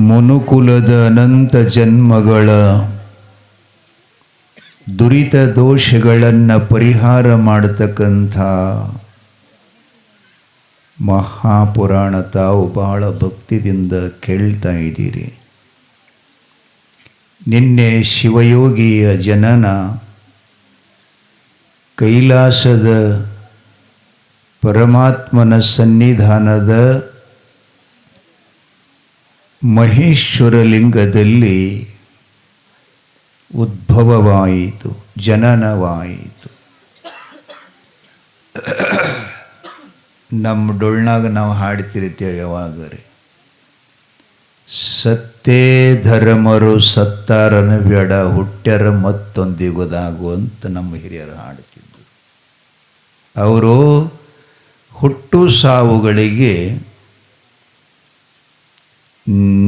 ಮನುಕುಲದ ಅನಂತ ಜನ್ಮಗಳ ದುರಿತ ದೋಷಗಳನ್ನು ಪರಿಹಾರ ಮಾಡತಕ್ಕಂಥ ಮಹಾಪುರಾಣ ತಾವು ಬಹಳ ಭಕ್ತಿಯಿಂದ ಕೇಳ್ತಾ ಇದ್ದೀರಿ. ನಿನ್ನೆ ಶಿವಯೋಗಿಯ ಜನನ, ಕೈಲಾಸದ ಪರಮಾತ್ಮನ ಸನ್ನಿಧಾನದ ಮಹೇಶ್ವರ ಲಿಂಗದಲ್ಲಿ ಉದ್ಭವವಾಯಿತು, ಜನನವಾಯಿತು. ನಮ್ಮ ಡೊಳ್ನಾಗ ನಾವು ಹಾಡ್ತಿರ್ತೀವಿ ಯಾವಾಗರೆ, ಸತ್ತೇ ಧರ್ಮರು ಸತ್ತಾರನ ಬೇಡ ಹುಟ್ಟ್ಯರ ಮತ್ತೊಂದಿಗುದಾಗು ಅಂತ ನಮ್ಮ ಹಿರಿಯರು ಹಾಡುತ್ತಿದ್ದರು. ಅವರು ಹುಟ್ಟು ಸಾವುಗಳಿಗೆ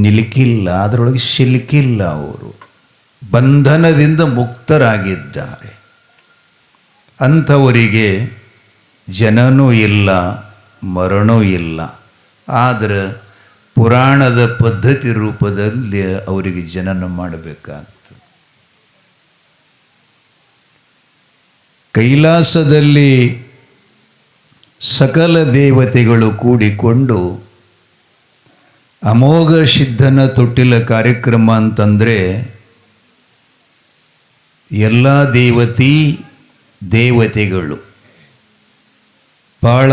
ನಿಲುಕಿಲ್ಲ, ಅದರೊಳಗೆ ಸಿಲುಕಿಲ್ಲ. ಅವರು ಬಂಧನದಿಂದ ಮುಕ್ತರಾಗಿದ್ದಾರೆ. ಅಂಥವರಿಗೆ ಜನನೂ ಇಲ್ಲ, ಮರಣವೂ ಇಲ್ಲ. ಆದರೆ ಪುರಾಣದ ಪದ್ಧತಿ ರೂಪದಲ್ಲಿ ಅವರಿಗೆ ಜನನ ಮಾಡಬೇಕಾಗ್ತದೆ. ಕೈಲಾಸದಲ್ಲಿ ಸಕಲ ದೇವತೆಗಳು ಕೂಡಿಕೊಂಡು ಅಮೋಘ ಸಿದ್ಧನ ತೊಟ್ಟಿಲ ಕಾರ್ಯಕ್ರಮ ಅಂತಂದರೆ ಎಲ್ಲ ದೇವತೆಗಳು ಭಾಳ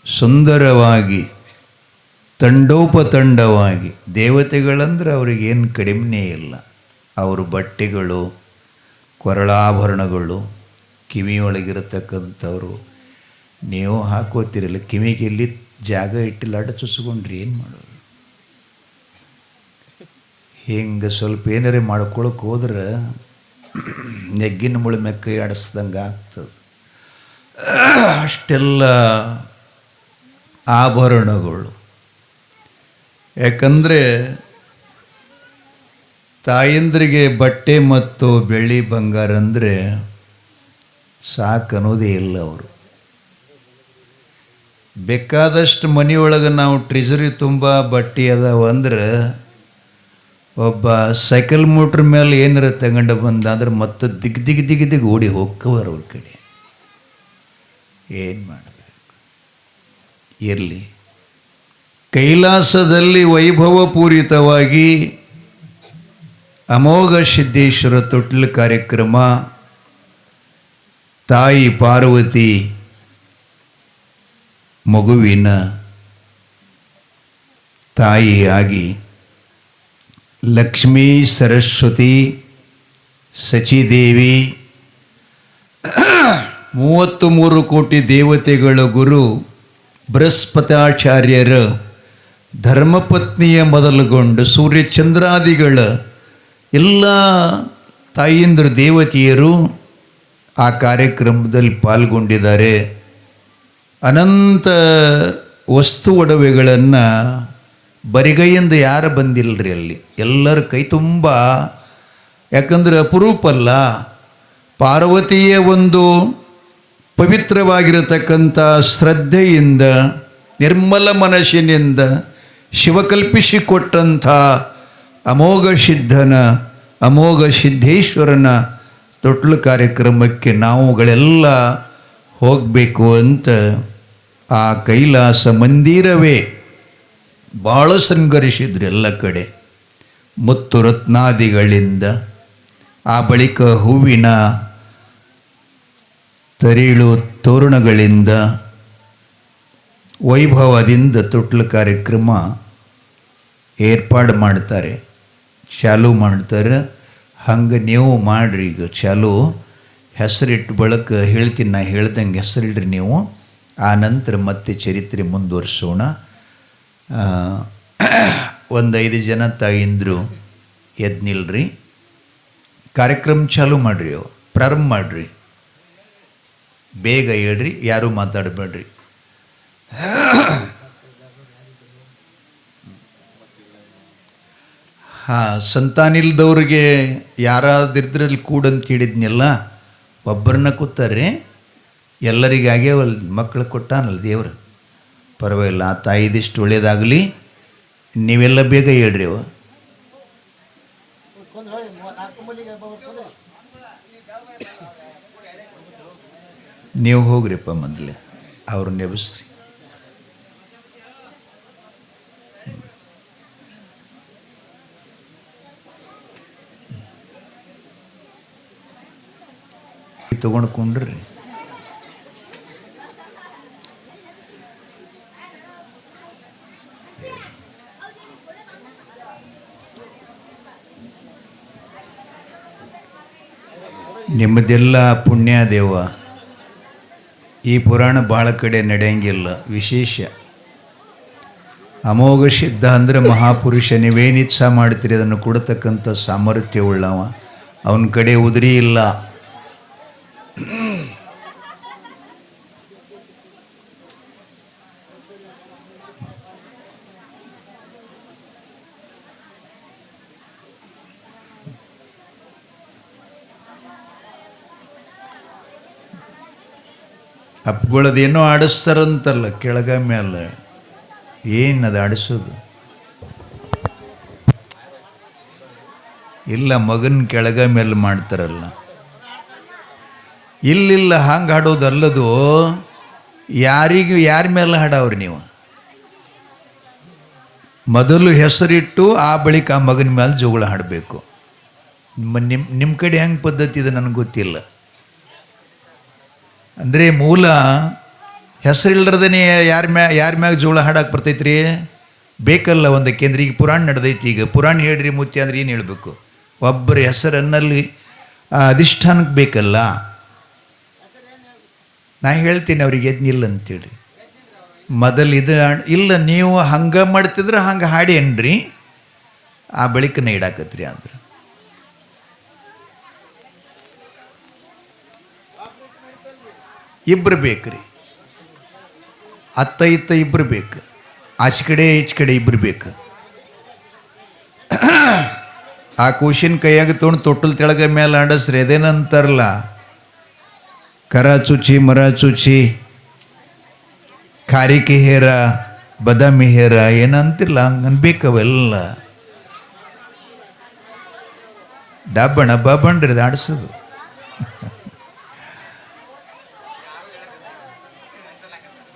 ಸುಂದರವಾಗಿ ತಂಡೋಪತಂಡವಾಗಿ, ದೇವತೆಗಳಂದ್ರೆ ಅವ್ರಿಗೇನು ಕಡಿಮೆನೇ ಇಲ್ಲ. ಅವ್ರ ಬಟ್ಟೆಗಳು, ಕೊರಳಾಭರಣಗಳು, ಕಿವಿಯೊಳಗಿರತಕ್ಕಂಥವ್ರು, ನೀವು ಹಾಕೋತಿರಲ್ಲ ಕಿವಿಗೆ ಎಲ್ಲಿ ಜಾಗ ಇಟ್ಟಿಲ್ಲ, ಅಡ್ಡ ಚುಸ್ಕೊಂಡ್ರಿ ಏನು ಮಾಡೋರು? ಹಿಂಗೆ ಸ್ವಲ್ಪ ಏನಾರೇ ಮಾಡ್ಕೊಳಕ್ಕೆ ಹೋದ್ರೆ ನೆಗ್ಗಿನ ಮುಳು ಮೆಕ್ಕೈ ಆಡಿಸ್ದಂಗೆ ಆಗ್ತದೆ. ಅಷ್ಟೆಲ್ಲ ಆಭರಣಗಳು. ಯಾಕಂದರೆ ತಾಯಂದ್ರಿಗೆ ಬಟ್ಟೆ ಮತ್ತು ಬೆಳ್ಳಿ ಬಂಗಾರ ಅಂದರೆ ಸಾಕನ್ನೋದೇ ಇಲ್ಲ. ಅವರು ಬೇಕಾದಷ್ಟು ಮನೆಯೊಳಗೆ ನಾವು ಟ್ರೆಜರಿ ತುಂಬ ಬಟ್ಟೆ ಅದಾವ ಅಂದ್ರೆ ಒಬ್ಬ ಸೈಕಲ್ ಮೋಟ್ರ್ ಮೇಲೆ ಏನಾರ ತಗೊಂಡು ಬಂದ ಅಂದ್ರೆ ಮತ್ತೆ ದಿಗ್ ಓಡಿ ಹೋಗ್ಕವ್ರ ಅವ್ರ ಕಡೆ. ಏನು ಮಾಡಬೇಕು? ಇರಲಿ. ಕೈಲಾಸದಲ್ಲಿ ವೈಭವಪೂರಿತವಾಗಿ ಅಮೋಘ ಸಿದ್ದೇಶ್ವರ ತೊಟ್ಟಿಲು ಕಾರ್ಯಕ್ರಮ, ತಾಯಿ ಪಾರ್ವತಿ ಮಗುವಿನ ತಾಯಿಯಾಗಿ ಲಕ್ಷ್ಮೀ ಸರಸ್ವತಿ ಸಚಿದೇವಿ 33 ಕೋಟಿ ದೇವತೆಗಳ ಗುರು ಬೃಹಸ್ಪತ್ಯಾಚಾರ್ಯರ ಧರ್ಮಪತ್ನಿಯ ಮೊದಲುಗೊಂಡು ಸೂರ್ಯಚಂದ್ರಾದಿಗಳ ಎಲ್ಲ ತಾಯಂದಿರು ದೇವತೆಯರು ಆ ಕಾರ್ಯಕ್ರಮದಲ್ಲಿ ಪಾಲ್ಗೊಂಡಿದ್ದಾರೆ. ಅನಂತ ವಸ್ತು ಒಡವೆಗಳನ್ನು ಬರಿಗೈಯಿಂದ ಯಾರು ಬಂದಿಲ್ಲರಿ ಅಲ್ಲಿ, ಎಲ್ಲರ ಕೈ ತುಂಬ. ಯಾಕಂದರೆ ಅಪರೂಪ ಅಲ್ಲ, ಪಾರ್ವತಿಯ ಒಂದು ಪವಿತ್ರವಾಗಿರತಕ್ಕಂಥ ಶ್ರದ್ಧೆಯಿಂದ ನಿರ್ಮಲ ಮನಸ್ಸಿನಿಂದ ಶಿವಕಲ್ಪಿಸಿಕೊಟ್ಟಂಥ ಅಮೋಘ ಸಿದ್ಧನ, ಅಮೋಘ ಸಿದ್ದೇಶ್ವರನ ತೊಟ್ಲು ಕಾರ್ಯಕ್ರಮಕ್ಕೆ ನಾವುಗಳೆಲ್ಲ ಹೋಗಬೇಕು ಅಂತ ಆ ಕೈಲಾಸ ಮಂದಿರವೇ ಭಾಳ ಸಂಘರ್ಷಿದ್ರು ಎಲ್ಲ ಕಡೆ. ಮುತ್ತು ರತ್ನಾದಿಗಳಿಂದ, ಆ ಬಳಿಕ ಹೂವಿನ ತರಿಳು ತೋರಣಗಳಿಂದ ವೈಭವದಿಂದ ತೊಟ್ಲು ಕಾರ್ಯಕ್ರಮ ಏರ್ಪಾಡು ಮಾಡ್ತಾರೆ, ಚಾಲು ಮಾಡ್ತಾರೆ. ಹಂಗೆ ನೀವು ಮಾಡಿರಿ. ಈಗ ಚಾಲು ಹೆಸರಿಟ್ಟು ಬಳಕ ಹೇಳ್ತೀನಿ, ನಾ ಹೇಳ್ದಂಗೆ ಹೆಸರಿಡ್ರಿ ನೀವು. ಆ ನಂತರ ಮತ್ತೆ ಚರಿತ್ರೆ ಮುಂದುವರಿಸೋಣ. ಒಂದು 5 ಜನ ತಾಯಿಂದರು ಎದ್ದು ನಿಲ್ರಿ, ಕಾರ್ಯಕ್ರಮ ಚಾಲು ಮಾಡಿರಿ, ಪ್ರಾರಂಭ ಮಾಡಿರಿ, ಬೇಗ ಹೇಳ್ರಿ, ಯಾರೂ ಮಾತಾಡಬೇಡ್ರಿ. ಸಂತಾನಿಲ್ದವ್ರಿಗೆ ಯಾರಾದಿದ್ರಲ್ಲಿ ಕೂಡಂತ ಕೇಳಿದ್ನೆಲ್ಲ, ಒಬ್ಬರನ್ನ ಕೂತಾರ್ರಿ, ಎಲ್ಲರಿಗಾಗ್ಯಾವಲ್ಲ ಮಕ್ಕಳು ಕೊಟ್ಟಾನಲ್ಲ ದೇವರು, ಪರವಾಗಿಲ್ಲ. ಆ ತಾಯಿದಿಷ್ಟು ಒಳ್ಳೆಯದಾಗಲಿ, ನೀವೆಲ್ಲ ಬೇಗ ಹೇಳ್ರಿ ಅವ. ನೀವು ಹೋಗ್ರಿಪ್ಪ ಮೊದಲೇ ಅವ್ರು ನೆಬಸ್ರಿ. ತಗೊಂಡು ಕುಂಡ್ರಿ. ನಿಮ್ಮದೆಲ್ಲ ಪುಣ್ಯ ದೇವ. ಈ ಪುರಾಣ ಭಾಳ ಕಡೆ ನಡೆಯಂಗಿಲ್ಲ. ವಿಶೇಷ ಅಮೋಘ ಸಿದ್ಧ ಅಂದರೆ ಮಹಾಪುರುಷ. ನೀವೇನಿಚ್ಛ ಮಾಡ್ತೀರಿ ಅದನ್ನು ಕೊಡತಕ್ಕಂಥ ಸಾಮರ್ಥ್ಯ ಉಳ್ಳವ. ಅವನ ಕಡೆ ಉದುರಿ ಇಲ್ಲ. ಅಪ್ಗಳದೇನೋ ಆಡಿಸ್ತಾರಂತಲ್ಲ ಕೆಳಗ ಮೇಲೆ. ಏನದು ಆಡಿಸೋದು? ಇಲ್ಲ, ಮಗನ ಕೆಳಗ ಮೇಲೆ ಮಾಡ್ತಾರಲ್ಲ. ಇಲ್ಲಿಲ್ಲ, ಹಂಗೆ ಹಾಡೋದಲ್ಲದು. ಯಾರ ಮೇಲೆ ಹಾಡವ್ರಿ ನೀವು? ಮೊದಲು ಹೆಸರಿಟ್ಟು ಆ ಬಳಿಕ ಆ ಮಗನ ಮೇಲೆ ಜೋಗಳ ಹಾಡಬೇಕು. ನಿಮ್ಮ ಕಡೆ ಹೆಂಗೆ ಪದ್ಧತಿ ಇದೆ ನನಗೆ ಗೊತ್ತಿಲ್ಲ. ಅಂದರೆ ಮೂಲ ಹೆಸರಿಲ್ಲರದೇ ಯಾರ ಮ್ಯಾಗ ಜೋಳ ಹಾಡಕ್ಕೆ ಬರ್ತೈತ್ರಿ? ಬೇಕಲ್ಲ ಒಂದು. ಕೇಂದ್ರ ಈಗ ಪುರಾಣ ನಡೆದೈತಿ. ಈಗ ಪುರಾಣ ಹೇಳ್ರಿ ಮುತ್ಯ ಅಂದ್ರೆ ಏನು ಹೇಳಬೇಕು? ಒಬ್ಬರ ಹೆಸರನ್ನಲ್ಲಿ ಅಧಿಷ್ಠಾನಕ್ಕೆ ಬೇಕಲ್ಲ. ನಾ ಹೇಳ್ತೀನಿ ಅವ್ರಿಗೆ ಎದ್ನಿಲ್ಲ ಅಂತೇಳಿ. ಮೊದಲು ಇದು ಇಲ್ಲ, ನೀವು ಹಂಗೆ ಮಾಡ್ತಿದ್ರೆ ಹಂಗೆ ಹಾಡಿ ಅನ್ರಿ, ಆ ಬಳಿಕನ ಇಡಾಕತ್ರಿ ಅಂದ್ರೆ. ಇಬ್ಬರು ಬೇಕ್ರಿ, ಅತ್ತ ಇತ್ತ ಇಬ್ಬರು ಬೇಕು. ಆಚೆ ಕಡೆ ಈಚೆ ಕಡೆ ಇಬ್ಬರು ಬೇಕು. ಆ ಕೂಶಿನ ಕೈಯಾಗ ತೊಗೊಂಡು ತೊಟ್ಟಲ್ ತೆಳಗ ಮೇಲೆ ಆಡಸ್ರಿ. ಅದೇನಂತಾರಲ್ಲ, ಕರ ಚುಚ್ಚಿ ಮರ ಚುಚ್ಚಿ ಖಾರಿಕೆ ಹೇರ ಬದಾಮಿ ಹೇರ ಏನಂತಿಲ್ಲ, ಹಂಗೆ ಅನ್ಬೇಕವೆಲ್ಲ. ಡಬ್ಬಣ ಬಬ್ಬಣ್ರಿ ಅದು ಆಡಿಸೋದು.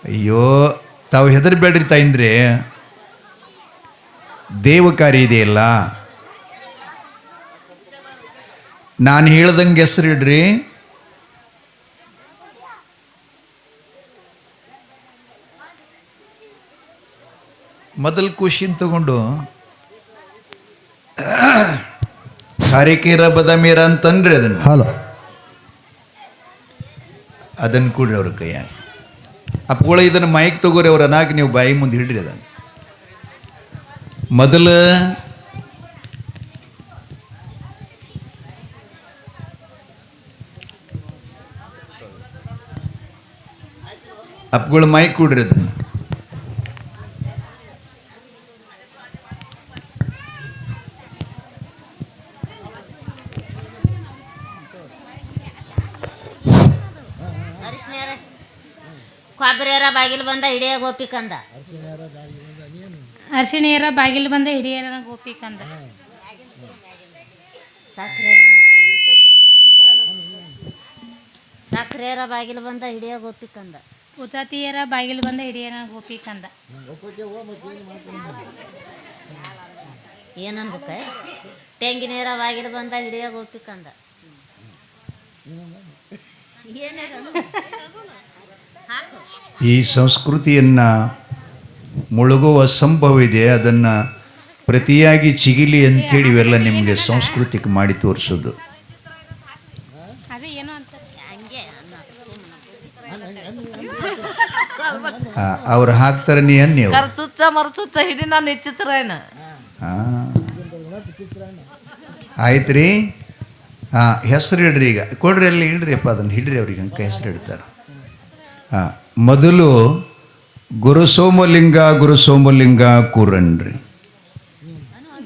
ಅಯ್ಯೋ, ತಾವು ಹೆದರ್ಬೇಡ್ರಿ ತಾಯಿಂದ್ರೆ. ದೇವಕಾರ್ಯ ಇದೆಯಲ್ಲ, ನಾನು ಹೇಳ್ದಂಗೆ ಹೆಸರಿಡ್ರಿ. ಮೊದಲು ಖುಷಿನ್ ತಗೊಂಡು ಖಾರಿಕೀರ ಬದಾಮೀರ ಅಂತನ್ರಿ ಅದನ್ನು ಕೂಡ್ರಿ ಅವ್ರ ಕೈಯಾಗ. ಅಪ್ಪಗಳ ಇದನ್ನು ಮೈಕ್ ತಗೋರಿ, ಅವ್ರ ಅನಾಗಿ ನೀವು ಬಾಯಿ ಮುಂದೆ ಹಿಡ್ರಿ ಅದನ್ನು. ಮೊದಲು ಅಪ್ಪಗಳು ಮೈಕ್ ಕೂಡ್ರಿ ಅದನ್ನು. ಕೊಬ್ಬರಿಯರ ಬಾಗಿಲು ಬಂದ ಹಿಡಿಯ ಗೋಪಿಕಂದ. ಅರ್ಶಿಣಿಯರ ಬಾಗಿಲು ಬಂದ ಹಿಡಿಯರ ಗೋಪಿಕಂದ. ಸಕ್ರಿಯರ ಬಾಗಿಲು ಬಂದ ಹಿಡಿಯ ಗೋಪಿಕಂದ. ಉತತಿಯರ ಬಾಗಿಲು ಬಂದ ಹಿಡಿಯರ ಗೋಪಿಕಂದ. ಏನನ್ಬೇಕ? ತೆಂಗಿನೇರ ಬಾಗಿಲು ಬಂದ ಹಿಡಿಯ ಗೋಪಿಕಂದ. ಈ ಸಂಸ್ಕೃತಿಯನ್ನು ಮುಳುಗುವ ಸಂಭವ ಇದೆ. ಅದನ್ನು ಪ್ರತಿಯಾಗಿ ಚಿಗಿಲಿ ಅಂಥೇಳಿ ಇವೆಲ್ಲ ನಿಮಗೆ ಸಾಂಸ್ಕೃತಿಕ ಮಾಡಿ ತೋರಿಸೋದು. ಅವ್ರು ಹಾಕ್ತಾರೆ, ನೀ ನೀವು ಕರ್ಚುಚ್ಚ ಮರ್ಚುಚ್ಚ ಹಿಡಿ ನಾನು ನಿಶ್ಚಿತ್ರನ. ಆಯ್ತು ರೀ. ಹೆಸರು ಇಡ್ರಿ. ಈಗ ಕೊಡ್ರಿ, ಅಲ್ಲಿ ಇಡ್ರಿ ಅಪ್ಪ, ಅದನ್ನು ಹಿಡ್ರಿ. ಅವ್ರಿಗೆ ಅಂಕ ಹೆಸರು ಇಡ್ತಾರೆ. ಮೊದಲು ಗುರುಸೋಮಲಿಂಗ ಗುರುಸೋಮಲಿಂಗ ಕೂರನ್ರಿ.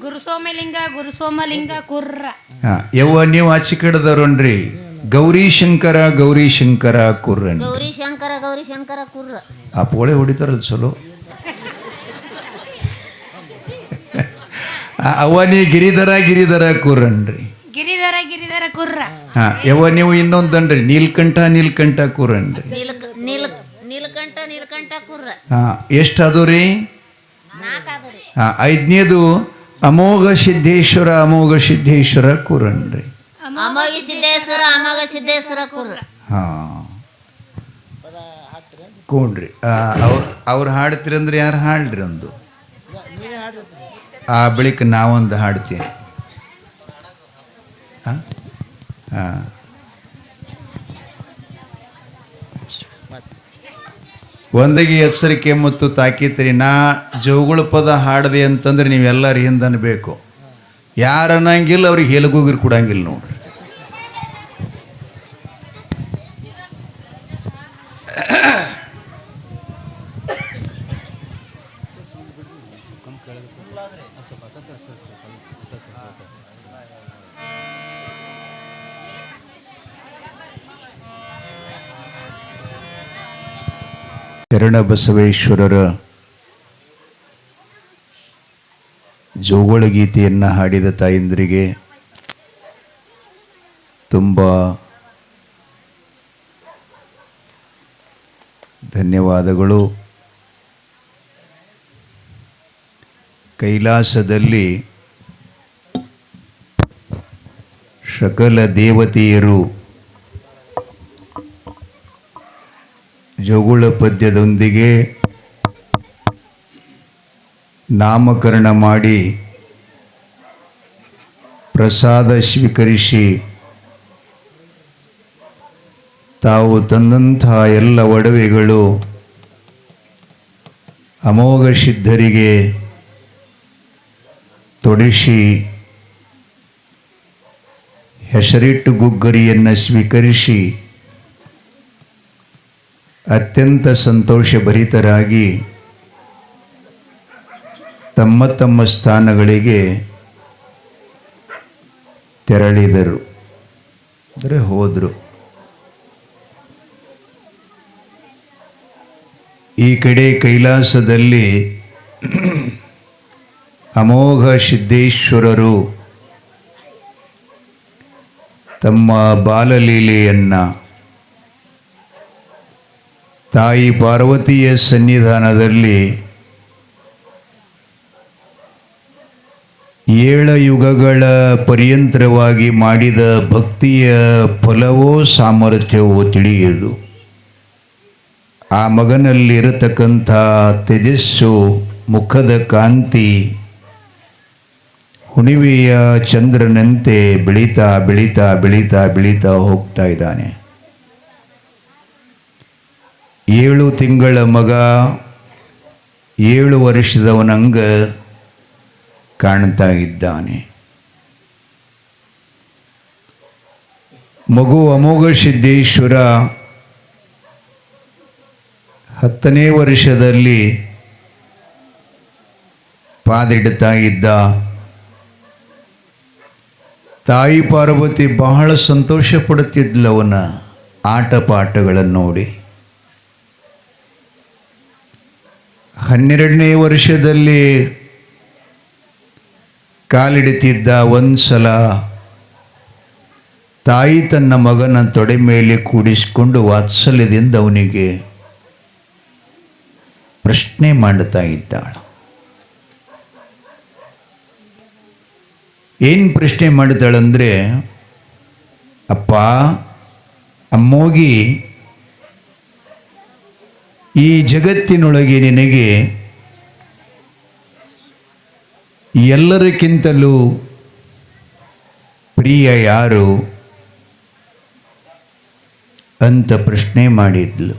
ಗುರುಸೋಮಲಿಂಗ ಕುರ್ರ. ಯವ್ವ ನೀವು ಆಚೆ ಕಡೆದವ್ರನ್ರಿ. ಗೌರಿಶಂಕರ ಗೌರಿಶಂಕರ ಕುರ್ರನ್. ಗೌರಿಶಂಕರ ಕುರ್ರ. ಆ ಪೋಳೆ ಹೊಡಿತಾರಲ್ಲ ಚಲೋ. ಅವನಿ ಗಿರಿಧರ ಕೂರನ್ರಿ. ಗಿರಿಧರ ಕುರ್ರ. ಹಾ ಯವ ನೀವು ಇನ್ನೊಂದನ್ರಿ ನೀಲ್ಕಂಠ ಕೂರನ್ರಿ. ನೀಲಕಂಠ ಕುರ್ರ. ಹಾ ಎಷ್ಟು ಅದು ರೀ? 4 ಅದು ರೀ. ಹಾ 5ನೇದು ಅಮೋಘ ಸಿದ್ದೇಶ್ವರ ಕೂರನ್ರಿ. ಅಮೋಘ ಸಿದ್ದೇಶ್ವರ ಕುರ್ರ. ಹಾ ಕೂಡ್ರಿ. ಅವ್ರು ಹಾಡ್ತೀರಂದ್ರೆ ಯಾರು ಹಾಡ್ರಿ ಒಂದು ಆ ಬಳಿಕ ನಾವೊಂದು ಹಾಡ್ತೀನಿ. ಹಾಂ ಹಾಂ ಒಂದಿಗೆ ಎಚ್ಚರಿಕೆ ಮತ್ತು ತಾಕೀತ್ರಿ. ನಾ ಜೋಗುಳ ಪದ ಹಾಡದೆ ಅಂತಂದ್ರೆ ನೀವೆಲ್ಲರ ಹಿಂದೆ ಅನ್ಬೇಕು. ಯಾರು ಅನ್ನಂಗಿಲ್ಲ ಅವ್ರಿಗೆ ಹೇಲಗೋಗಿರ್ ಕೊಡಂಗಿಲ್ಲ ನೋಡ್ರಿ. ಶರಣಬಸವೇಶ್ವರರ ಜೋಗುಳ ಗೀತೆಯನ್ನು ಹಾಡಿದ ತಾಯಂದ್ರಿಗೆ ತುಂಬ ಧನ್ಯವಾದಗಳು. ಕೈಲಾಸದಲ್ಲಿ ಸಕಲ ದೇವತೆಯರು ಜೋಗುಳ ಪದ್ಯದೊಂದಿಗೆ ನಾಮಕರಣ ಮಾಡಿ ಪ್ರಸಾದ ಸ್ವೀಕರಿಸಿ ತಾವು ತಂದಂತಹ ಎಲ್ಲ ಒಡವೆಗಳು ಅಮೋಘ ಸಿದ್ಧರಿಗೆ ತೊಡಿಸಿ ಹೆಸರಿಟ್ಟು ಗುಗ್ಗರಿಯನ್ನು ಸ್ವೀಕರಿಸಿ ಅತ್ಯಂತ ಸಂತೋಷಭರಿತರಾಗಿ ತಮ್ಮ ತಮ್ಮ ಸ್ಥಾನಗಳಿಗೆ ತೆರಳಿದರು, ಅಂದರೆ ಹೋದರು. ಈ ಕಡೆ ಕೈಲಾಸದಲ್ಲಿ ಅಮೋಘ ಸಿದ್ದೇಶ್ವರರು ತಮ್ಮ ಬಾಲಲೀಲೆಯನ್ನು ತಾಯಿ ಪಾರ್ವತಿಯ ಸನ್ನಿಧಾನದಲ್ಲಿ 7 ಯುಗಗಳ ಪರ್ಯಂತರವಾಗಿ ಮಾಡಿದ ಭಕ್ತಿಯ ಫಲವೋ ಸಾಮರ್ಥ್ಯವೋ ತಿಳಿಯುವುದು. ಆ ಮಗನಲ್ಲಿರತಕ್ಕಂಥ ತೇಜಸ್ಸು, ಮುಖದ ಕಾಂತಿ ಹುಣಿವೆಯ ಚಂದ್ರನಂತೆ ಬೆಳೀತಾ ಬೆಳೀತಾ ಬೆಳೀತಾ ಬೆಳೀತಾ ಹೋಗ್ತಾ ಇದ್ದಾನೆ. 7 ತಿಂಗಳ ಮಗ 7 ವರ್ಷದವನಂಗ ಕಾಣ್ತಾ ಇದ್ದಾನೆ. ಮಗು ಅಮೋಘ ಸಿದ್ದೇಶ್ವರ 10ನೇ ವರ್ಷದಲ್ಲಿ ಪಾದಿಡ್ತಾ ಇದ್ದ. ತಾಯಿ ಪಾರ್ವತಿ ಬಹಳ ಸಂತೋಷ ಪಡುತ್ತಿದ್ಲವನ ಆಟ ಪಾಠಗಳನ್ನು ನೋಡಿ. 12ನೇ ವರ್ಷದಲ್ಲಿ ಕಾಲಿಡುತ್ತಿದ್ದ. ಒಂದು ಸಲ ತಾಯಿ ತನ್ನ ಮಗನ ತೊಡೆ ಮೇಲೆ ಕೂಡಿಸಿಕೊಂಡು ವಾತ್ಸಲ್ಯದಿಂದ ಅವನಿಗೆ ಪ್ರಶ್ನೆ ಮಾಡುತ್ತಾ ಇದ್ದಾಳು. ಏನು ಪ್ರಶ್ನೆ ಮಾಡ್ತಾಳಂದರೆ, ಅಪ್ಪ ಅಮ್ಮೋಗಿ, ಈ ಜಗತ್ತಿನೊಳಗೆ ನಿನಗೆ ಎಲ್ಲರಿಗಿಂತಲೂ ಪ್ರಿಯ ಯಾರು ಅಂತ ಪ್ರಶ್ನೆ ಮಾಡಿದ್ಲು.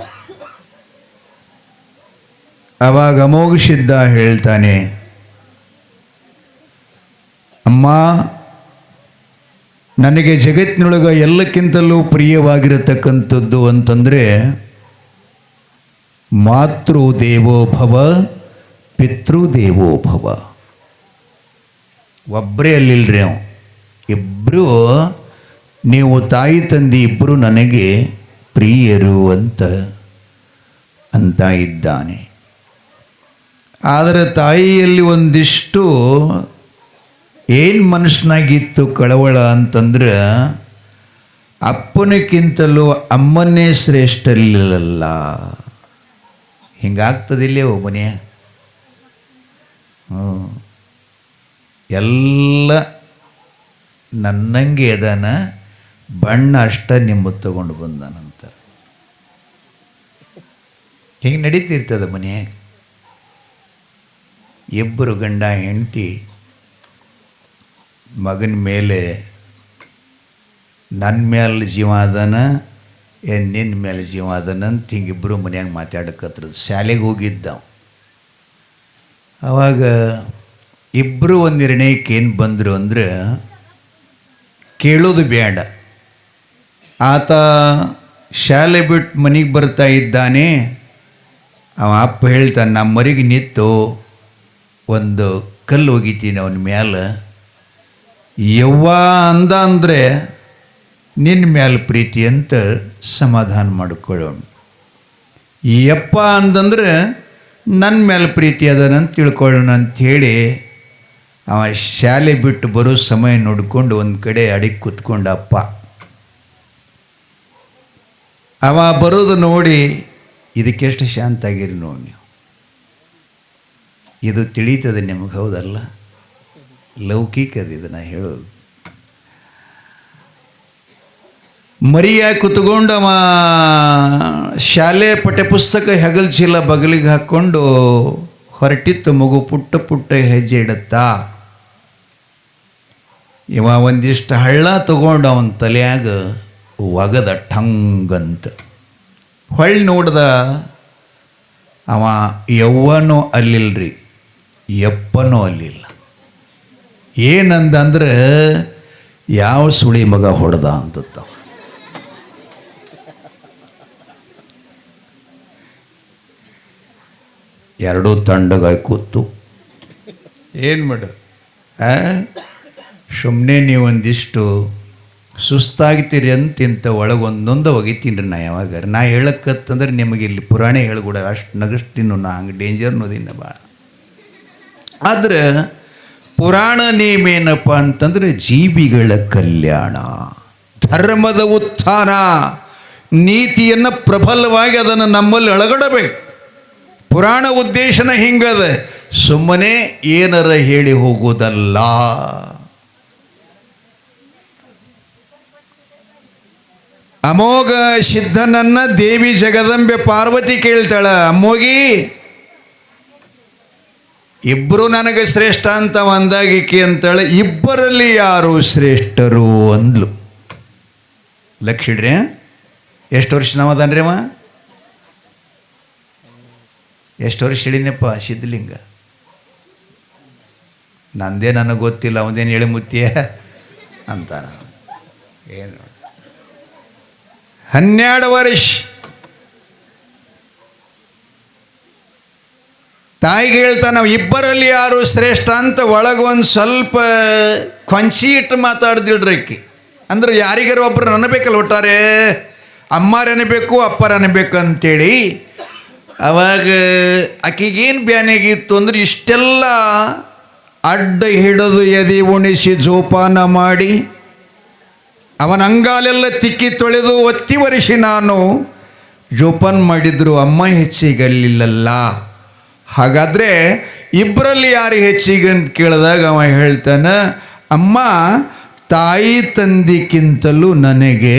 ಆವಾಗ ಅಮೋಘ ಸಿದ್ಧ ಹೇಳ್ತಾನೆ, ಅಮ್ಮ, ನನಗೆ ಜಗತ್ತಿನೊಳಗೆ ಎಲ್ಲಕ್ಕಿಂತಲೂ ಪ್ರಿಯವಾಗಿರತಕ್ಕಂಥದ್ದು ಅಂತಂದರೆ ಮಾತೃದೇವೋ ಭವ ಪಿತೃದೇವೋ ಭವ. ಒಬ್ಬರೇ ಅಲ್ಲಿಲ್ರಿ, ಅವ ಇಬ್ಬರು, ನೀವು ತಾಯಿ ತಂದೆ ಇಬ್ಬರು ನನಗೆ ಪ್ರಿಯರು ಅಂತ ಇದ್ದಾನೆ. ಆದರೆ ತಾಯಿಯಲ್ಲಿ ಒಂದಿಷ್ಟು ಏನು ಮನಸ್ಸಿನಾಗಿತ್ತು ಕಳವಳ ಅಂತಂದ್ರೆ ಅಪ್ಪನಕ್ಕಿಂತಲೂ ಅಮ್ಮನೇ ಶ್ರೇಷ್ಠ ಇರಲಿಲ್ಲ. ಹಿಂಗಾಗ್ತದಿಲ್ಲೇ ಒಬ್ಬನೇ. ಎಲ್ಲ ನನ್ನಂಗೆ ಅದಾನ, ಬಣ್ಣ ಅಷ್ಟ ನಿಮ್ಮ ತಗೊಂಡು ಬಂದಾನಂತಾರೆ. ಹಿಂಗೆ ನಡೀತಿರ್ತದೆ ಮನೆಯಾಗ. ಇಬ್ಬರು ಗಂಡ ಹೆಂಡತಿ ಮಗನ ಮೇಲೆ ನನ್ನ ಮೇಲೆ ಜೀವ ಅದಾನ ಏನು ನಿನ್ನ ಮೇಲೆ ಜೀವ ಅದಾನ ಅಂತ ಹಿಂಗಿಬ್ಬರು ಮನ್ಯಾಗ ಮಾತಾಡಕತ್ರದ. ಶಾಲೆಗೆ ಹೋಗಿದ್ದಾವ. ಅವಾಗ ಇಬ್ಬರು ಒಂದು ನಿರ್ಣಯಕ್ಕೆ ಏನು ಬಂದರು ಅಂದ್ರೆ, ಕೇಳೋದು ಬೇಡ, ಆತ ಶಾಲೆ ಬಿಟ್ಟು ಮನೆಗೆ ಬರ್ತಾ ಇದ್ದಾನೆ. ಅವ ಅಪ್ಪ ಹೇಳ್ತಾನೆ, ನಮ್ಮ ಮರಿಗೆ ನಿಂತು ಒಂದು ಕಲ್ಲು ಒಗಿತೀನಿ ಅವನ ಮ್ಯಾಲೆ. ಯವ್ವ ಅಂದ ಅಂದರೆ ನಿನ್ನ ಮ್ಯಾಲೆ ಪ್ರೀತಿ ಅಂತ ಸಮಾಧಾನ ಮಾಡಿಕೊಳ್ಳೋಣ. ಯಪ್ಪ ಅಂದಂದ್ರೆ ನನ್ನ ಮೇಲೆ ಪ್ರೀತಿ ಅದನಂತ ತಿಳ್ಕೊಳ್ಳೋಣ ಅಂಥೇಳಿ ಅವ ಶಾಲೆ ಬಿಟ್ಟು ಬರೋ ಸಮಯ ನೋಡಿಕೊಂಡು ಒಂದು ಕಡೆ ಅಡಿಗೆ ಕೂತ್ಕೊಂಡ ಅಪ್ಪ. ಅವ ಬರೋದು ನೋಡಿ, ಇದಕ್ಕೆಷ್ಟು ಶಾಂತ ಆಗಿರಿ ನೋಡಿ ನೀವು. ಇದು ತಿಳಿತದೆ ನಿಮಗೆ, ಹೌದಲ್ಲ? ಲೌಕಿಕದ ಇದು ನಾ ಹೇಳೋದು. ಮರಿಯಾಗಿ ಕುತ್ಕೊಂಡು ಅವ ಶಾಲೆ ಪಠ್ಯಪುಸ್ತಕ ಹೆಗಲ್ ಚೀಲ ಬಗಲಿಗೆ ಹಾಕ್ಕೊಂಡು ಹೊರಟಿತ್ತು ಮಗು. ಪುಟ್ಟ ಪುಟ್ಟ ಹೆಜ್ಜೆ ಇಡುತ್ತಾ ಇವ ಒಂದಿಷ್ಟು ಹಳ್ಳ ತಗೊಂಡು ಅವನ ತಲೆಯಾಗ ಒಗದ ಠಂಗಂತ. ಹೊಳ್ಳಿ ನೋಡ್ದ, ಅವ ಯವ್ವನೂ ಅಲ್ಲಿಲ್ರಿ, ಯಪ್ಪನೂ ಅಲ್ಲಿಲ್ಲ. ಏನಂದ್ರೆ ಯಾವ ಸುಳಿ ಮಗ ಹೊಡೆದ ಅಂತತ್ತ. ಎರಡೂ ತಂಡಗಾಗಿ ಕೂತು ಏನು ಮಾಡ, ಸುಮ್ಮನೆ ನೀವು ಒಂದಿಷ್ಟು ಸುಸ್ತಾಗ್ತೀರಿ ಅಂತ ಇಂಥ ಒಳಗೊಂದೊಂದು ಒಗಿತೀನಿ ರೀ. ನಾ ಯಾವಾಗ ನಾ ಹೇಳಕ್ಕತ್ತಂದ್ರೆ ನಿಮಗೆ ಇಲ್ಲಿ ಪುರಾಣ ಹೇಳ್ಕೊಡ ಅಷ್ಟು ನಗಷ್ಟಿನ್ನು ನಾ ಹಂಗೆ ಡೇಂಜರ್ ಅನ್ನೋದಿನ್ನ ಭಾಳ. ಆದ್ರೆ ಪುರಾಣ ನೇಮೇನಪ್ಪ ಅಂತಂದ್ರೆ ಜೀವಿಗಳ ಕಲ್ಯಾಣ, ಧರ್ಮದ ಉತ್ಥಾನ, ನೀತಿಯನ್ನು ಪ್ರಬಲವಾಗಿ ಅದನ್ನು ನಮ್ಮಲ್ಲಿ ಅಳಗಡಬೇಕು. ಪುರಾಣ ಉದ್ದೇಶನ ಹಿಂಗದ, ಸುಮ್ಮನೆ ಏನರ ಹೇಳಿ ಹೋಗುವುದಲ್ಲ. ಅಮೋಘ ಸಿದ್ಧನನ್ನ ದೇವಿ ಜಗದಂಬೆ ಪಾರ್ವತಿ ಕೇಳ್ತಾಳ, ಅಮ್ಮೋಗಿ ಇಬ್ಬರು ನನಗೆ ಶ್ರೇಷ್ಠ ಅಂತ ಅಂದಾಗಿಕೆ ಅಂತಾಳೆ. ಇಬ್ಬರಲ್ಲಿ ಯಾರು ಶ್ರೇಷ್ಠರು ಅಂದ್ಲು. ಲಕ್ಷಿಡ್ರಿ ಎಷ್ಟು ವರ್ಷ ನಾವದನ್ರಿ ಅವ? ಎಷ್ಟು ವರ್ಷ ಹಿಡಿನಪ್ಪ ಸಿದ್ಧಲಿಂಗ? ನಂದೇ ನನಗೆ ಗೊತ್ತಿಲ್ಲ, ಅವನೇನು ಹೇಳಿ ಮುತ್ತಿಯ ಅಂತಾನ. ಏನು 12 ವರ್ಷ. ತಾಯಿಗೆ ಹೇಳ್ತಾನೆ, ಇಬ್ಬರಲ್ಲಿ ಯಾರು ಶ್ರೇಷ್ಠ ಅಂತ. ಒಳಗೊಂದು ಸ್ವಲ್ಪ ಕೊಂಚಿ ಇಟ್ಟು ಮಾತಾಡ್ದಿಡ್ರಕ್ಕಿ. ಅಂದ್ರೆ ಯಾರಿಗಾರು ಒಬ್ಬರು ಅನ್ನಬೇಕಲ್ಲ, ಒಟ್ಟಾರೆ ಅಮ್ಮಾರು ಅನ್ನಬೇಕು ಅಪ್ಪರು ಅನ್ನಬೇಕು ಅಂತೇಳಿ. ಅವಾಗ ಆಕೆಗೇನು ಬ್ಯಾನೆಗಿತ್ತು ಅಂದ್ರೆ, ಇಷ್ಟೆಲ್ಲ ಅಡ್ಡ ಹಿಡಿದು ಎದೆ ಉಣಿಸಿ ಜೋಪಾನ ಮಾಡಿ ಅವನ ಅಂಗಾಲೆಲ್ಲ ತಿಕ್ಕಿ ತೊಳೆದು ಒತ್ತಿ ಒರೆಸಿ ನಾನು ಜೋಪಾನ ಮಾಡಿದ್ರು, ಅಮ್ಮ ಹೆಚ್ಚಿಗಲ್ಲಿಲ್ಲಲ್ಲ. ಹಾಗಾದರೆ ಇಬ್ಬರಲ್ಲಿ ಯಾರು ಹೆಚ್ಚಿಗೆ ಅಂತ ಕೇಳಿದಾಗ ಅವ ಹೇಳ್ತಾನೆ, ಅಮ್ಮ ತಾಯಿ ತಂದಿಕ್ಕಿಂತಲೂ ನನಗೆ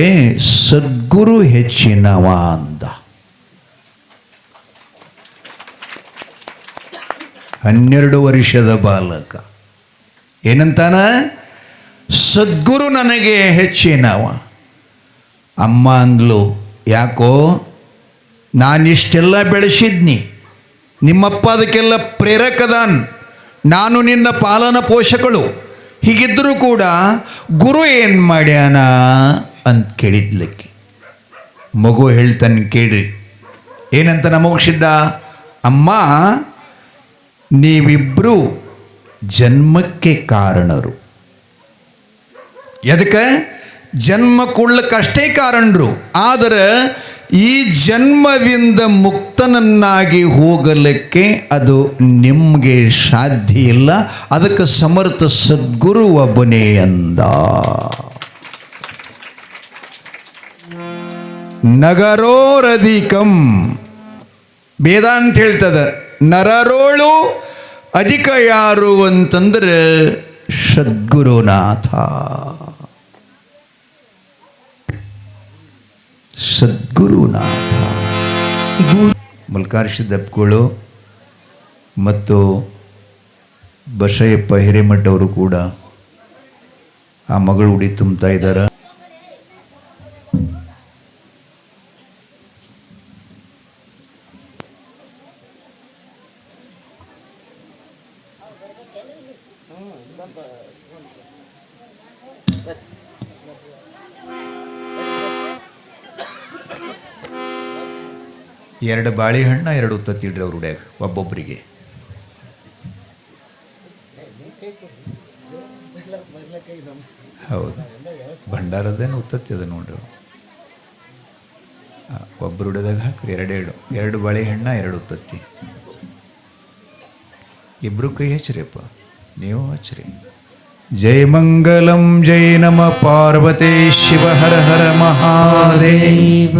ಸದ್ಗುರು ಹೆಚ್ಚಿನವ ಅಂದ. 12 ವರ್ಷದ ಬಾಲಕ ಏನಂತಾನ? ಸದ್ಗುರು ನನಗೆ ಹೆಚ್ಚಿನವ. ಅಮ್ಮ ಅಂದ್ಲು, ಯಾಕೋ ನಾನಿಷ್ಟೆಲ್ಲ ಬೆಳೆಸಿದ್ನಿ, ನಿಮ್ಮಪ್ಪ ಅದಕ್ಕೆಲ್ಲ ಪ್ರೇರಕದಾನ್, ನಾನು ನಿನ್ನ ಪಾಲನ ಪೋಷಕಳು, ಹೀಗಿದ್ದರೂ ಕೂಡ ಗುರು ಏನು ಮಾಡ್ಯಾನ ಅಂತ ಕೇಳಿದ್ಲಕ್ಕೆ. ಮಗು ಹೇಳ್ತಾನೆ ಕೇಳ್ರಿ, ಏನಂತ ನಮೋಕ್ಷಿದ್ದ? ಅಮ್ಮ ನೀವಿಬ್ಬರು ಜನ್ಮಕ್ಕೆ ಕಾರಣರು. ಎದಕ್ಕೆ? ಜನ್ಮ ಕೊಡ್ಲಿಕ್ಕಷ್ಟೇ ಕಾರಣರು. ಆದರೆ ಈ ಜನ್ಮದಿಂದ ಮುಕ್ತನನ್ನಾಗಿ ಹೋಗಲಿಕ್ಕೆ ಅದು ನಿಮಗೆ ಸಾಧ್ಯ ಇಲ್ಲ. ಅದಕ್ಕೆ ಸಮರ್ಥ ಸದ್ಗುರು ಒಬ್ಬನೇ ಅಂದ. ನಗರೋರಧಿಕಂ ವೇದಾಂತ ಹೇಳ್ತದ. ನರರೋಳು ಅಧಿಕ ಯಾರು ಅಂತಂದ್ರೆ ಸದ್ಗುರುನಾಥ. ಸದ್ಗುರುನಾಥ ಮಲ್ಕಾರ್ಷಿ ದಪ್ಪಗಳು ಮತ್ತು ಬಸಯ್ಯಪ್ಪ ಹಿರೇಮಠ ಅವರು ಕೂಡ ಆ ಮಗಳು ಉಡಿ ತುಂಬ್ತಾ ಇದ್ದಾರೆ. ಎರಡು ಬಾಳೆಹಣ್ಣ, ಎರಡು ಉತ್ತತ್ತಿಡ್ರಿ ಅವ್ರ ಹುಡ್ಯಾಗ ಒಬ್ಬೊಬ್ಬರಿಗೆ. ಹೌದು, ಭಂಡಾರದೇನು ಉತ್ತತ್ತಿ ಅದ ನೋಡ್ರಿ. ಒಬ್ಬರು ಹುಡ್ಯದಾಗ ಹಾಕ್ರಿ ಎರಡು ಬಾಳೆಹಣ್ಣ, ಎರಡು ಉತ್ತತ್ತಿ. ಇಬ್ರು ಕೈ ಹಚ್ಚಿರಿಪ್ಪ, ನೀವು ಹಚ್ಚ್ರಿ. ಜೈ ಮಂಗಲಂ ಜೈ ನಮ ಪಾರ್ವತೇ ಶಿವ ಹರ ಹರ ಮಹಾದೇವ.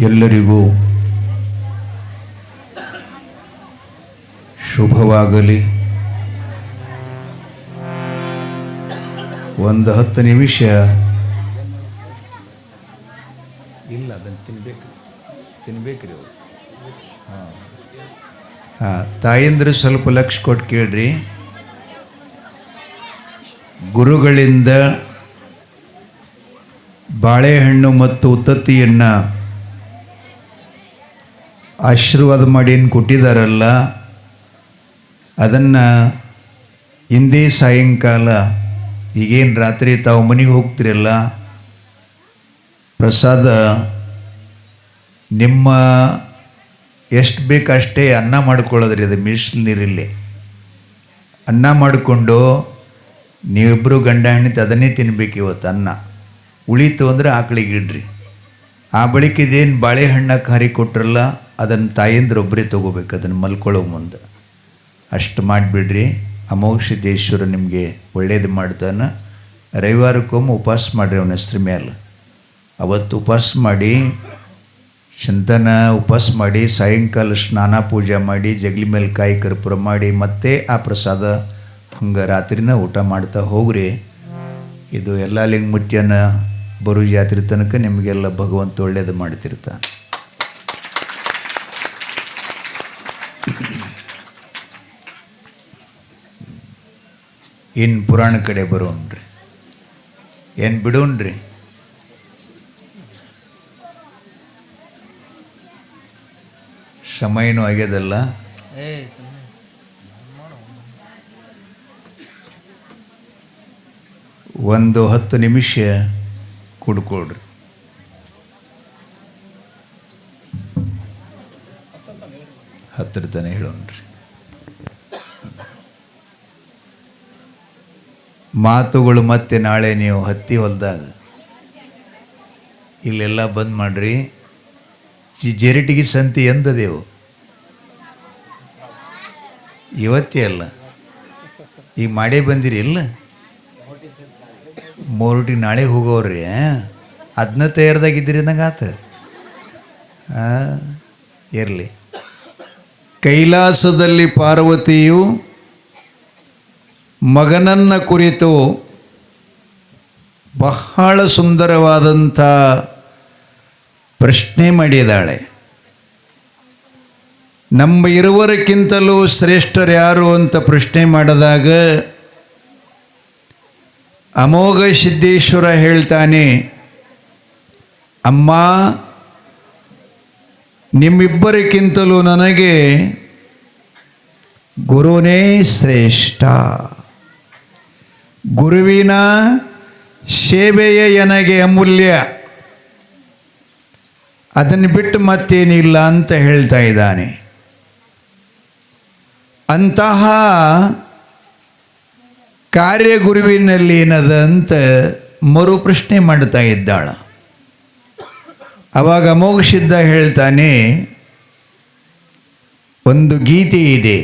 ಎಲ್ಲರಿಗೂ ಶುಭವಾಗಲಿ. ಒಂದು 10 ನಿಮಿಷ ಇಲ್ಲ, ಅದನ್ನು ತಿನ್ಬೇಕ್ರಿ ಅವರು. ತಾಯಂದ್ರೆ ಸ್ವಲ್ಪ ಲಕ್ಷ ಕೊಟ್ಟು ಕೇಳ್ರಿ. ಗುರುಗಳಿಂದ ಬಾಳೆಹಣ್ಣು ಮತ್ತು ಉತ್ತತ್ತಿಯನ್ನು ಆಶೀರ್ವಾದ ಮಾಡಿ ಏನು ಕೊಟ್ಟಿದ್ದಾರಲ್ಲ, ಅದನ್ನು ಇಂದೇ ಸಾಯಂಕಾಲ ಈಗೇನು ರಾತ್ರಿ ತಾವು ಮನೆಗೆ ಹೋಗ್ತಿರಲ್ಲ, ಪ್ರಸಾದ ನಿಮ್ಮ ಎಷ್ಟು ಬೇಕಷ್ಟೇ ಅನ್ನ ಮಾಡ್ಕೊಳ್ಳೋದ್ರಿ. ಅದು ಮೀಸಲು ನೀರಿಲ್ಲಿ ಅನ್ನ ಮಾಡಿಕೊಂಡು ನೀವಿಬ್ಬರು ಗಂಡ ಹೆಣ್ಣಿತ್ತು ಅದನ್ನೇ ತಿನ್ಬೇಕು. ಇವತ್ತು ಅನ್ನ ಉಳಿತು ಅಂದರೆ ಆಕಳಿಗೆ ಇಡ್ರಿ. ಆ ಬಳಿಕ ಇದೇನು ಬಾಳೆಹಣ್ಣ ಖಾರಿ ಕೊಟ್ರಲ್ಲ, ಅದನ್ನು ತಾಯಂದ್ರೆ ಒಬ್ಬರೇ ತೊಗೋಬೇಕು, ಅದನ್ನು ಮಲ್ಕೊಳ್ಳೋ ಮುಂದೆ. ಅಷ್ಟು ಮಾಡಿಬಿಡ್ರಿ. ಅಮೋಘಸಿದ್ದೇಶ್ವರ ನಿಮಗೆ ಒಳ್ಳೇದು ಮಾಡ್ತಾನೆ. ರವಿವಾರಕ್ಕೊಮ್ಮೆ ಉಪವಾಸ ಮಾಡಿರಿ ಅವನ ಹೆಸ್ರ ಮೇಲೆ. ಅವತ್ತು ಉಪವಾಸ ಮಾಡಿ ಚಿಂತನ ಉಪವಾಸ ಮಾಡಿ ಸಾಯಂಕಾಲ ಸ್ನಾನ ಪೂಜೆ ಮಾಡಿ ಜಗಲಿ ಮೇಲೆ ಕಾಯಿ ಕರ್ಪೂರ ಮಾಡಿ ಮತ್ತೆ ಆ ಪ್ರಸಾದ ಹಂಗೆ ರಾತ್ರಿನ ಊಟ ಮಾಡ್ತಾ ಹೋಗ್ರಿ. ಇದು ಎಲ್ಲ ಲಿಂಗ ಮುತ್ಯನ ಬರೋ ಜಾತ್ರೆ ತನಕ ನಿಮಗೆಲ್ಲ ಭಗವಂತ ಒಳ್ಳೇದು ಮಾಡ್ತಿರ್ತಾನೆ. ಇನ್ನು ಪುರಾಣ ಕಡೆ ಬರೋಣ್ರಿ, ಏನು ಬಿಡೋಣ್ರಿ. ಸಮಯನೂ ಆಗ್ಯದಲ್ಲ. ಒಂದು 10 ನಿಮಿಷ ಕುಡ್ಕೊಳ್ರಿ. ಹತ್ತಿರ ತಾನೆ ಹೇಳೋಣ್ರಿ. ಮಾತುಗಳು ಮತ್ತೆ ನಾಳೆ ನೀವು ಹತ್ತಿ ಹೊಲದಾಗ ಇಲ್ಲೆಲ್ಲ ಬಂದ್ ಮಾಡ್ರಿ. ಜೆರಿಟಿಗೆ ಸಂತಿ ಎಂದದೇವು ಇವತ್ತೇ ಅಲ್ಲ, ಈಗ ಮಾಡೇ ಬಂದಿರಿ ಇಲ್ಲ, ಮೋರುಟಿಗೆ ನಾಳೆ ಹೋಗೋವ್ರಿ. ಅದನ್ನ ತಯಾರದಾಗಿದ್ದೀರಿ ನಂಗಾತ. ಇರಲಿ. ಕೈಲಾಸದಲ್ಲಿ ಪಾರ್ವತಿಯು ಮಗನನ್ನ ಕುರಿತು ಬಹಳ ಸುಂದರವಾದಂಥ ಪ್ರಶ್ನೆ ಮಾಡಿದಾಳೆ. ನಮ್ಮ ಇರುವರಕ್ಕಿಂತಲೂ ಶ್ರೇಷ್ಠರು ಯಾರು ಅಂತ ಪ್ರಶ್ನೆ ಮಾಡಿದಾಗ ಅಮೋಘ ಸಿದ್ದೇಶ್ವರ ಹೇಳ್ತಾನೆ, ಅಮ್ಮ, ನಿಮ್ಮಿಬ್ಬರಿಗಿಂತಲೂ ನನಗೆ ಗುರುನೇ ಶ್ರೇಷ್ಠ. ಗುರುವಿನ ಸೇವೆಯೇ ನನಗೆ ಅಮೂಲ್ಯ, ಅದನ್ನು ಬಿಟ್ಟು ಮತ್ತೇನಿಲ್ಲ ಅಂತ ಹೇಳ್ತಾ ಇದ್ದಾನೆ. ಅಂತಹ ಕಾರ್ಯ ಗುರುವಿನಲ್ಲಿ ಏನದ ಅಂತ ಮರು ಪ್ರಶ್ನೆ ಮಾಡ್ತಾ ಇದ್ದಾಳ. ಅವಾಗ ಅಮೋಘ ಸಿದ್ಧ ಹೇಳ್ತಾನೆ, ಒಂದು ಗೀತೆ ಇದೆ,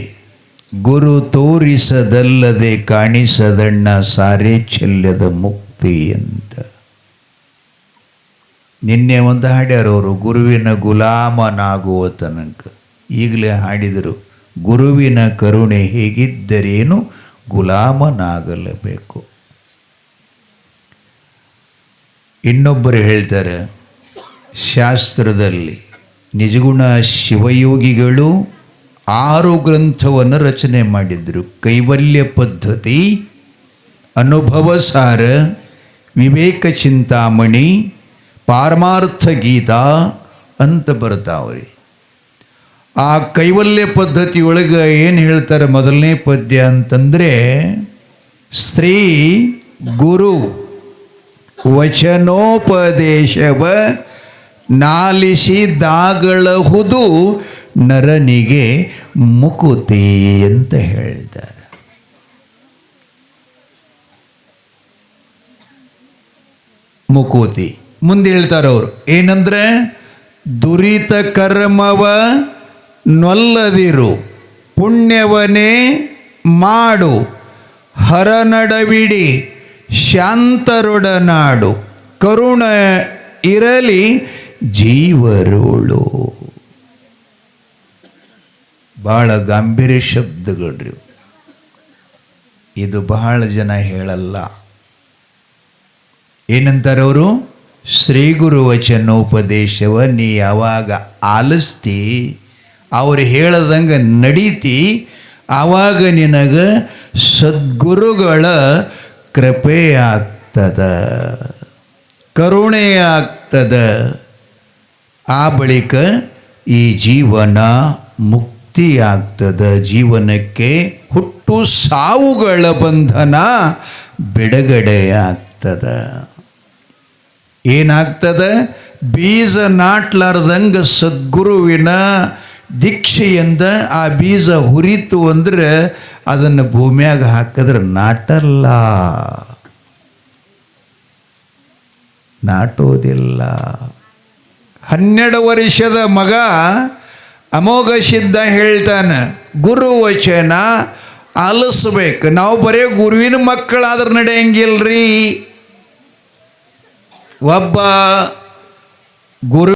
ಗುರು ತೋರಿಸದಲ್ಲದೆ ಕಾಣಿಸದಣ್ಣ ಸಾರೆ ಚೆಲ್ಲದ ಮುಕ್ತಿ ಅಂತ. ನಿನ್ನೆ ಒಂದು ಹಾಡ್ಯಾರವರು, ಗುರುವಿನ ಗುಲಾಮನಾಗುವ ತನಕ. ಈಗಲೇ ಹಾಡಿದರು, ಗುರುವಿನ ಕರುಣೆ ಹೇಗಿದ್ದರೇನು ಗುಲಾಮನಾಗಲೇಬೇಕು. ಇನ್ನೊಬ್ಬರು ಹೇಳ್ತಾರೆ, ಶಾಸ್ತ್ರದಲ್ಲಿ ನಿಜಗುಣ ಶಿವಯೋಗಿಗಳು 6 ಗ್ರಂಥವನ್ನು ರಚನೆ ಮಾಡಿದರು. ಕೈವಲ್ಯ ಪದ್ಧತಿ, ಅನುಭವ ಸಾರ, ವಿವೇಕ ಚಿಂತಾಮಣಿ, ಪಾರಮಾರ್ಥ ಗೀತಾ ಅಂತ ಬರ್ತಾವ್ರಿ. ಆ ಕೈವಲ್ಯ ಪದ್ಧತಿ ಒಳಗೆ ಏನು ಹೇಳ್ತಾರೆ, ಮೊದಲನೇ ಪದ್ಯ ಅಂತಂದರೆ, ಶ್ರೀ ಗುರು ವಚನೋಪದೇಶವ ನಾಲಿಸಿದಾಗಳಹುದು ನರನಿಗೆ ಮುಕುತಿ ಅಂತ ಹೇಳ್ತಾರೆ. ಮುಕುತಿ. ಮುಂದೆ ಹೇಳ್ತಾರೆ ಅವರು ಏನಂದ್ರೆ, ದುರಿತ ಕರ್ಮವ ನೊಲ್ಲದಿರು, ಪುಣ್ಯವನೇ ಮಾಡು, ಹರನಡವಿಡಿ ಶಾಂತರೊಡನಾಡು, ಕರುಣ ಇರಲಿ ಜೀವರುಳು. ಬಹಳ ಗಾಂಭೀರ್ಯ ಶಬ್ದಗಳ್ರಿ. ಇದು ಬಹಳ ಜನ ಹೇಳಲ್ಲ. ಏನಂತಾರೆ ಅವರು, ಶ್ರೀ ಗುರು ವಚನೋಪದೇಶವ ನೀ ಯಾವಾಗ ಆಲಿಸ್ತಿ, ಅವ್ರು ಹೇಳದಂಗೆ ನಡೀತಿ, ಆವಾಗ ನಿನಗೆ ಸದ್ಗುರುಗಳ ಕೃಪೆ ಆಗ್ತದ, ಕರುಣೆ ಆಗ್ತದ. ಆ ಬಳಿಕ ಈ ಜೀವನ ಮುಕ್ತಿ ಆಗ್ತದ. ಜೀವನಕ್ಕೆ ಹುಟ್ಟು ಸಾವುಗಳ ಬಂಧನ ಬಿಡುಗಡೆ ಆಗ್ತದ. ಏನಾಗ್ತದ, ಬೀಜ ನಾಟ್ಲಾರ್ದಂಗೆ ಸದ್ಗುರುವಿನ ದೀಕ್ಷೆಯಿಂದ ಆ ಬೀಜ ಹುರಿತು ಅಂದ್ರೆ ಅದನ್ನು ಭೂಮಿಯಾಗ ಹಾಕಿದ್ರೆ ನಾಟಲ್ಲ, ನಾಟೋದಿಲ್ಲ. 12 ವರ್ಷದ ಮಗ ಅಮೋಘ ಸಿದ್ಧ ಹೇಳ್ತಾನೆ, ಗುರು ವಚನ ಆಲಿಸ್ಬೇಕು. ನಾವು ಬರೀ ಗುರುವಿನ ಮಕ್ಕಳಾದ್ರೆ ನಡೆಯಂಗಿಲ್ರಿ. ಒಬ್ಬ ಗುರು